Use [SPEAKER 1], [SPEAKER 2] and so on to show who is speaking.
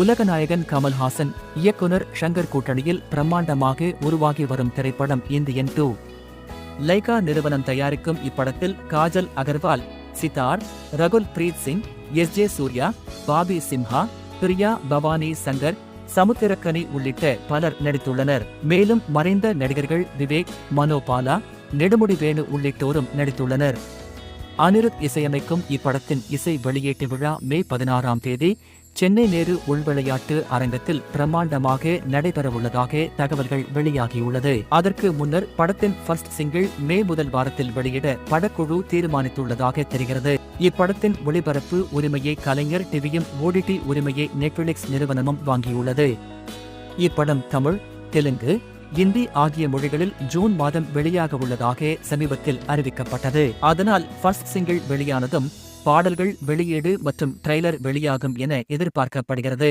[SPEAKER 1] உலகநாயகன் கமல்ஹாசன், இயக்குனர் ஷங்கர் கூட்டணியில் பிரம்மாண்டமாக உருவாகி வரும் திரைப்படம் இந்தியன் 2. லைகா நிறுவனம் தயாரிக்கும் இப்படத்தில் காஜல் அகர்வால், சித்தார், ரகுல் பிரீத் சிங், எஸ்.ஜே. சூர்யா, பாபி சிம்ஹா, பிரியா பவானி சங்கர், சமுத்திரக்கனி உள்ளிட்ட பலர் நடித்துள்ளனர். மேலும் மறைந்த நடிகர்கள் விவேக், மனோபாலா, நெடுமுடி வேணு உள்ளிட்டோரும் நடித்துள்ளனர். அனிருத் இசையமைக்கும் இப்படத்தின் இசை வெளியீட்டு விழா மே 16ஆம் தேதி சென்னை நேரு உள்விளையாட்டு அரங்கத்தில் பிரம்மாண்டமாக நடைபெறவுள்ளதாக தகவல்கள் வெளியாகியுள்ளது. அதற்கு முன்னர் படத்தின் ஃபர்ஸ்ட் சிங்கிள் மே முதல் வாரத்தில் வெளியிட படக்குழு தீர்மானித்துள்ளதாக தெரிகிறது. இப்படத்தின் ஒளிபரப்பு உரிமையை கலைஞர் டிவியும் ஓடிடி உரிமையை நெட்ஃபிளிக்ஸ் நிறுவனமும் வாங்கியுள்ளது. இப்படம் தமிழ், தெலுங்கு, இந்தி ஆகிய மொழிகளில் ஜூன் மாதம் வெளியாக உள்ளதாக சமீபத்தில் அறிவிக்கப்பட்டது. அதனால் ஃபர்ஸ்ட் சிங்கிள் வெளியானதும் பாடல்கள் வெளியீடு மற்றும் ட்ரெய்லர் வெளியாகும் என எதிர்பார்க்கப்படுகிறது.